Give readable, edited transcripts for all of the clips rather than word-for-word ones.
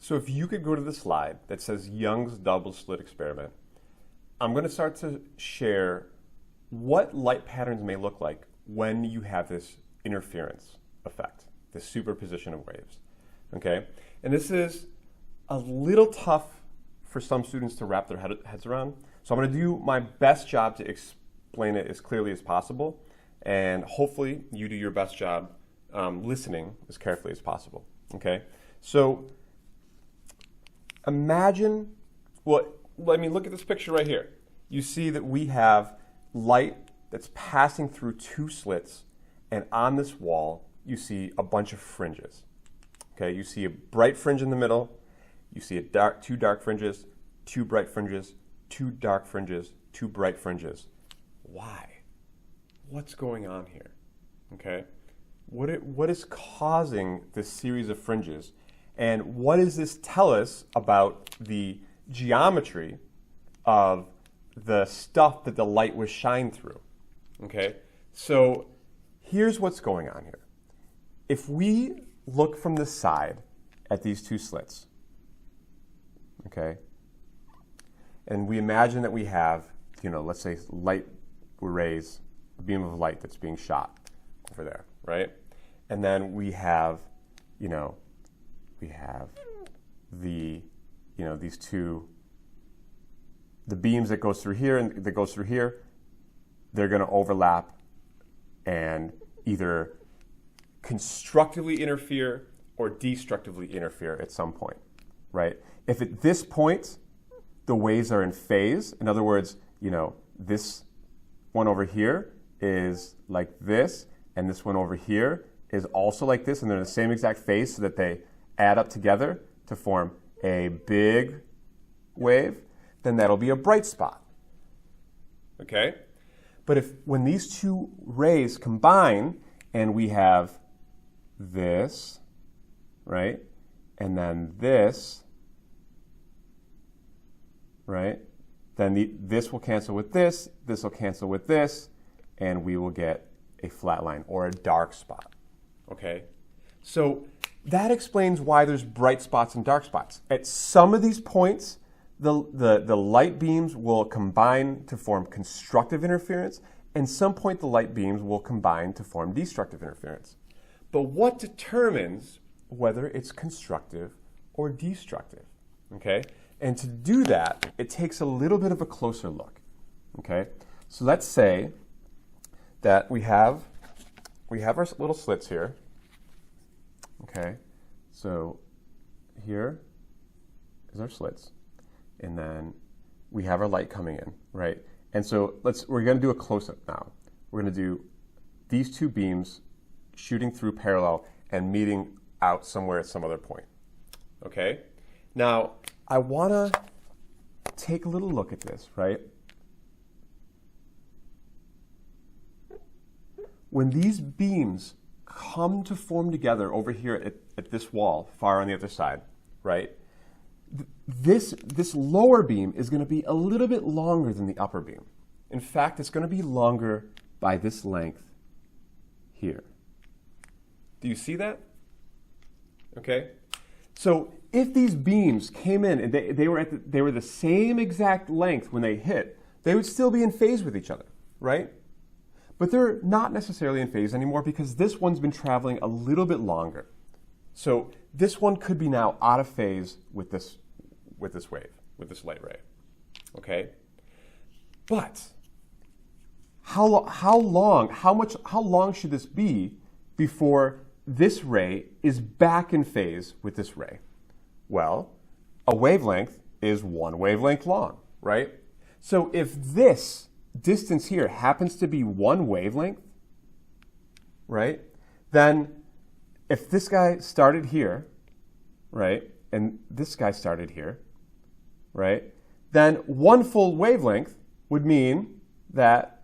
So if you could go to the slide that says Young's double slit experiment, I'm going to start to share what light patterns may look like when you have this interference effect, this superposition of waves. Okay? And this is a little tough for some students to wrap their heads around. So I'm going to do my best job to explain it as clearly as possible. And hopefully you do your best job listening as carefully as possible. Okay? So imagine, well, I mean, look at this picture right here. You see that we have light that's passing through two slits, and on this wall, you see a bunch of fringes. Okay, you see a bright fringe in the middle, you see two dark fringes, two bright fringes, two dark fringes, two bright fringes. Why? What's going on here? Okay, what is causing this series of fringes? And what does this tell us about the geometry of the stuff that the light was shined through? Okay, so here's what's going on here. If we look from the side at these two slits, okay, and we imagine that we have, let's say light rays, a beam of light that's being shot over there, right? And then we have, these two, the beams that goes through here and that goes through here, they're going to overlap and either constructively interfere or destructively interfere at some point, right? If at this point the waves are in phase, in other words, this one over here is like this, and this one over here is also like this, and they're in the same exact phase so that they add up together to form a big wave, then that'll be a bright spot. Okay? But when these two rays combine and we have this, right, and then this, right, then this will cancel with this will cancel with this, and we will get a flat line or a dark spot. Okay? So that explains why there's bright spots and dark spots. At some of these points, the light beams will combine to form constructive interference, and some point the light beams will combine to form destructive interference. But what determines whether it's constructive or destructive? Okay? And to do that, it takes a little bit of a closer look. Okay? So let's say that we have our little slits here. Okay? So here is our slits. And then we have our light coming in, right? And so we're going to do a close-up now. We're going to do these two beams shooting through parallel and meeting out somewhere at some other point. Okay? Now, I want to take a little look at this, right? When these beams come to form together over here at this wall, far on the other side, right? This lower beam is going to be a little bit longer than the upper beam. In fact, it's going to be longer by this length here. Do you see that? Okay. So if these beams came in and they were the same exact length when they hit, they would still be in phase with each other, right? But they're not necessarily in phase anymore because this one's been traveling a little bit longer. So this one could be now out of phase with this wave, with this light ray. Okay? But how long should this be before this ray is back in phase with this ray? Well, a wavelength is one wavelength long, right? So if this distance here happens to be one wavelength, right, then if this guy started here, right, and this guy started here, right, then one full wavelength would mean that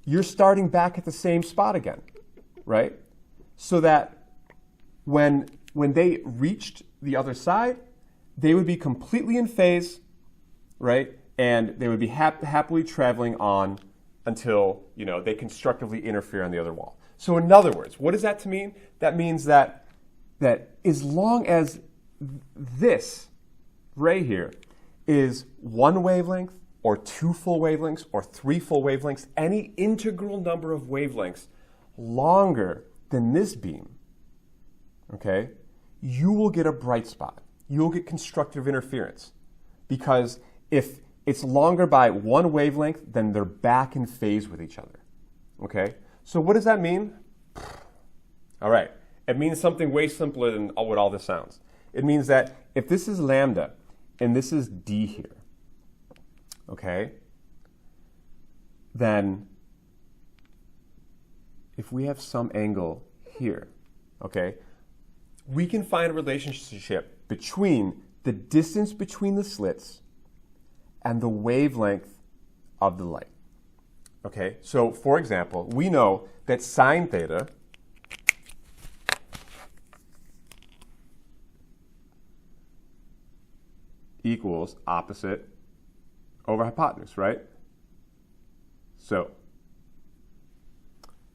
you're starting back at the same spot again, right? So that when they reached the other side, they would be completely in phase, right? And they would be happily traveling on until, they constructively interfere on the other wall. So in other words, what does that mean? That means that as long as this ray here is one wavelength or two full wavelengths or three full wavelengths, any integral number of wavelengths longer than this beam, okay, you will get a bright spot. You'll get constructive interference. Because if it's longer by one wavelength, then they're back in phase with each other. Okay? So what does that mean? All right. It means something way simpler than what all this sounds. It means that if this is lambda and this is d here, okay, then if we have some angle here, okay, we can find a relationship between the distance between the slits and the wavelength of the light. Okay, so for example, we know that sine theta equals opposite over hypotenuse, right? So,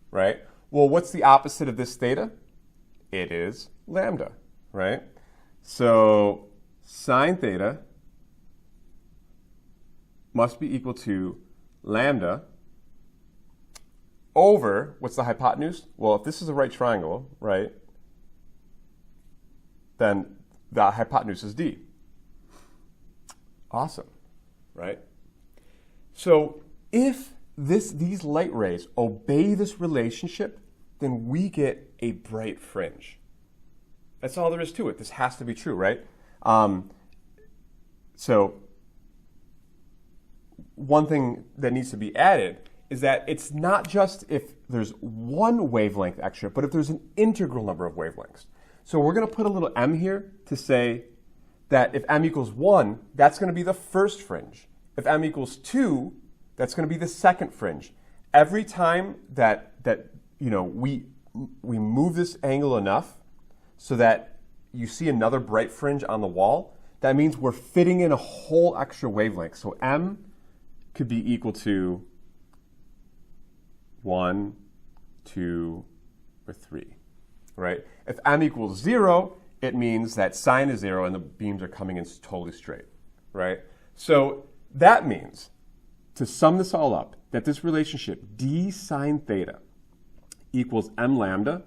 right? Well, what's the opposite of this theta? It is lambda, right? So sine theta must be equal to lambda over, what's the hypotenuse? Well, if this is a right triangle, right, then the hypotenuse is d. Awesome, right? So if these light rays obey this relationship, then we get a bright fringe. That's all there is to it. This has to be true, right? So one thing that needs to be added is that it's not just if there's one wavelength extra, but if there's an integral number of wavelengths. So we're going to put a little m here to say that if m equals 1, that's going to be the first fringe. If m equals 2, that's going to be the second fringe. Every time that we move this angle enough so that you see another bright fringe on the wall, that means we're fitting in a whole extra wavelength. So m could be equal to 1, 2, or 3, right? If m equals 0, it means that sine is 0 and the beams are coming in totally straight, right? So that means, to sum this all up, that this relationship d sine theta equals m lambda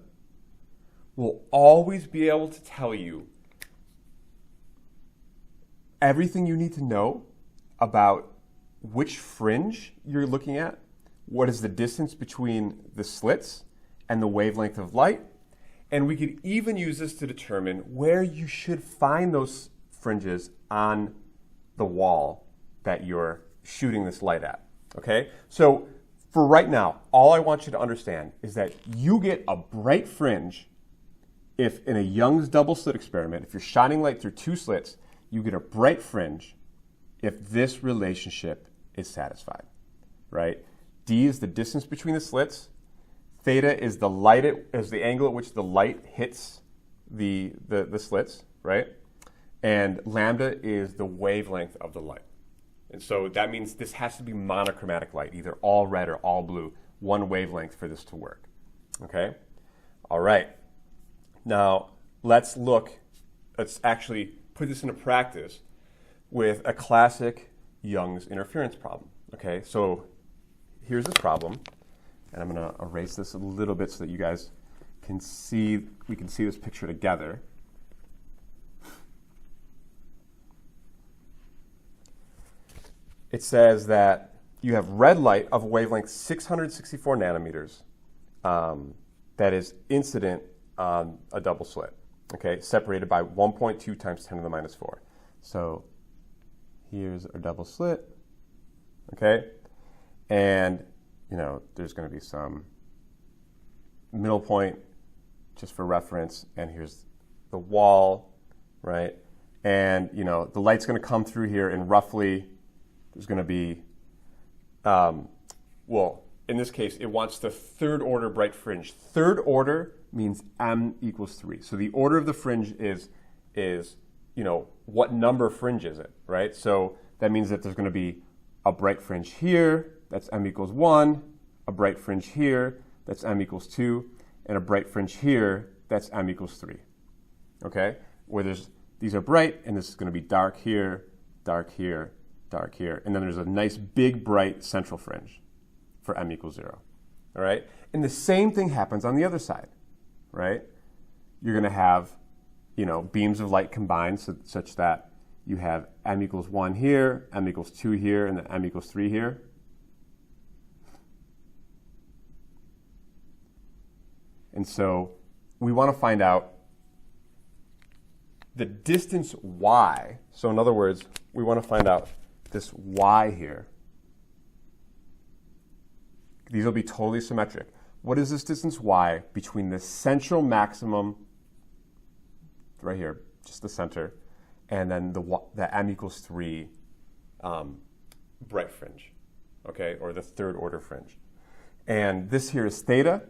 will always be able to tell you everything you need to know about which fringe you're looking at, what is the distance between the slits and the wavelength of light, and we could even use this to determine where you should find those fringes on the wall that you're shooting this light at, okay? So for right now, all I want you to understand is that you get a bright fringe if in a Young's double slit experiment, if you're shining light through two slits, you get a bright fringe if this relationship is satisfied, right? D is the distance between the slits. Theta is the angle at which the light hits the slits, right? And lambda is the wavelength of the light. And so that means this has to be monochromatic light, either all red or all blue, one wavelength for this to work, okay? All right. Now, let's actually put this into practice with a classic Young's interference problem, okay? So here's this problem, and I'm going to erase this a little bit so that you guys can see, we can see this picture together. It says that you have red light of a wavelength 664 nanometers that is incident on a double slit, okay, separated by 1.2 times 10 to the minus 4. So here's a double slit, okay, and there's going to be some middle point just for reference, and here's the wall, right, and the light's going to come through here, and roughly there's going to be, well, in this case, it wants the third order bright fringe. Third order means m equals 3. So the order of the fringe is what number fringe is it, right? So that means that there's going to be a bright fringe here, that's m equals 1, a bright fringe here, that's m equals 2, and a bright fringe here, that's m equals 3, okay? Where there's these are bright, and this is going to be dark here, dark here, dark here. And then there's a nice big bright central fringe for m equals 0. All right? And the same thing happens on the other side, right? You're going to have, beams of light combined such that you have m equals 1 here, m equals 2 here, and then m equals 3 here. And so we want to find out the distance y. So in other words, we want to find out this y here. These will be totally symmetric. What is this distance y between the central maximum, right here, just the center, and then the m equals 3 bright fringe, okay, or the third order fringe. And this here is theta.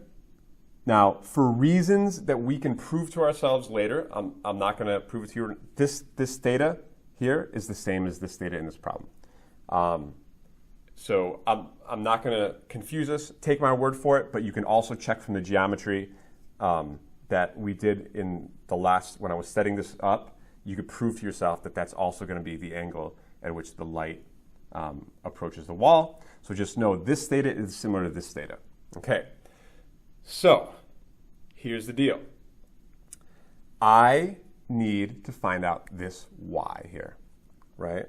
Now, for reasons that we can prove to ourselves later, I'm not going to prove it to you. This theta here is the same as this theta in this problem. So I'm not going to confuse us. Take my word for it, but you can also check from the geometry that we did in the last, when I was setting this up. You could prove to yourself that that's also going to be the angle at which the light approaches the wall. So just know this theta is similar to this theta. Okay. So, here's the deal. I need to find out this y here, right?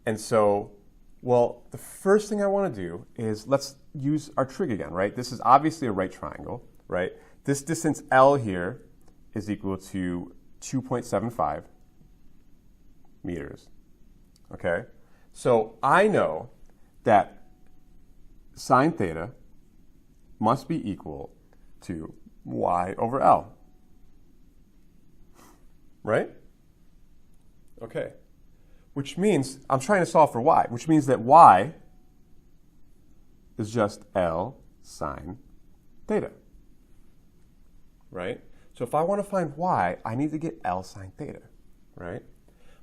And so, well, the first thing I want to do is let's use our trig again, right? This is obviously a right triangle, right? This distance L here is equal to 2.75 meters, okay? So I know that sine theta must be equal to y over L, right? Okay, which means I'm trying to solve for y, which means that y is just L sine theta, right? So if I want to find y, I need to get L sine theta, right?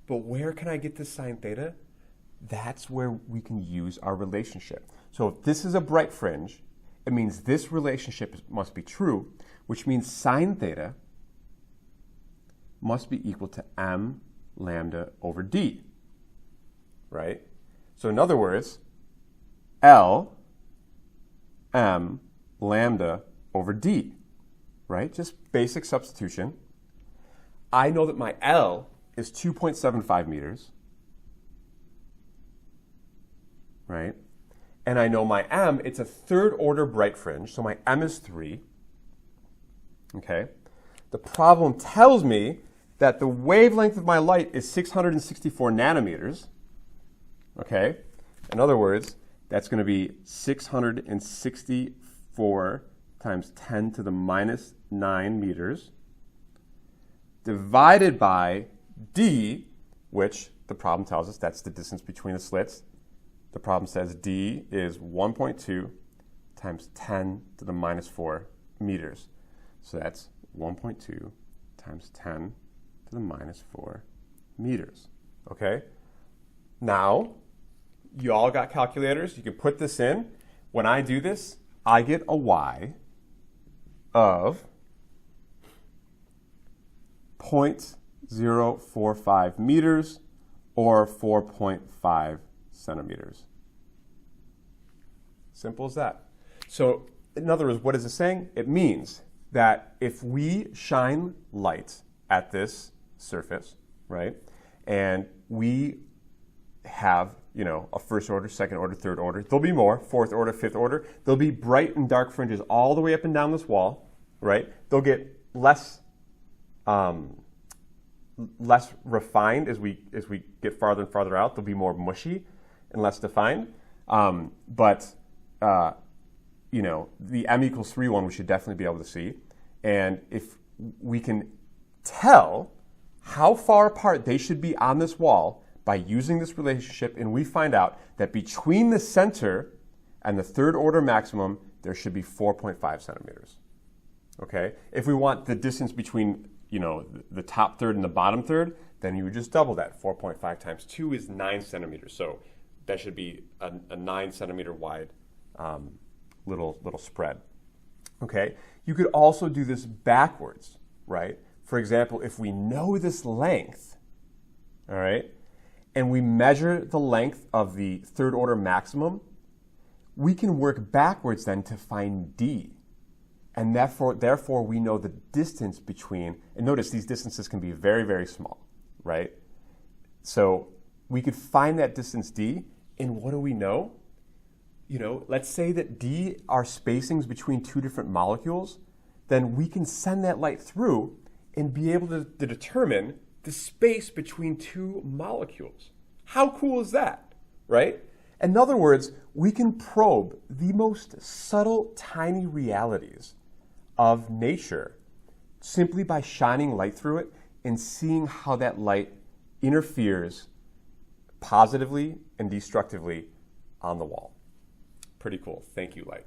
But where can I get this sine theta? That's where we can use our relationship. So if this is a bright fringe, it means this relationship must be true, which means sine theta must be equal to m lambda over d, right? So in other words, L m lambda over d, right? Just basic substitution. I know that my L is 2.75 meters, right? And I know my m, it's a third order bright fringe, so my m is 3. Okay? The problem tells me that the wavelength of my light is 664 nanometers. Okay? In other words, that's going to be 664 times 10 to the minus 9 meters divided by d, which the problem tells us that's the distance between the slits. The problem says d is 1.2 times 10 to the minus 4 meters. So that's 1.2 times 10 to the minus 4 meters. Okay? Now, you all got calculators. You can put this in. When I do this, I get a y of 0.045 meters or 4.5 centimeters. Simple as that. So in other words, what is it saying? It means that if we shine light at this surface, right, and we have, a first order, second order, third order, there'll be more, fourth order, fifth order, there'll be bright and dark fringes all the way up and down this wall, right? They'll get less refined as we get farther and farther out. They'll be more mushy and less defined. But the m equals 3 one we should definitely be able to see. And if we can tell how far apart they should be on this wall by using this relationship, and we find out that between the center and the third order maximum, there should be 4.5 centimeters. Okay? If we want the distance between the top third and the bottom third, then you would just double that. 4.5 times 2 is 9 centimeters. So that should be a 9 centimeter wide little spread. Okay? You could also do this backwards, right? For example, if we know this length, all right, and we measure the length of the third order maximum, we can work backwards then to find D. And therefore we know the distance between, and notice these distances can be very, very small, right? So we could find that distance D, and what do we know? You know, let's say that D are spacings between two different molecules, then we can send that light through and be able to determine the space between two molecules. How cool is that, right? In other words, we can probe the most subtle, tiny realities of nature simply by shining light through it and seeing how that light interferes positively and destructively on the wall. Pretty cool. Thank you, light.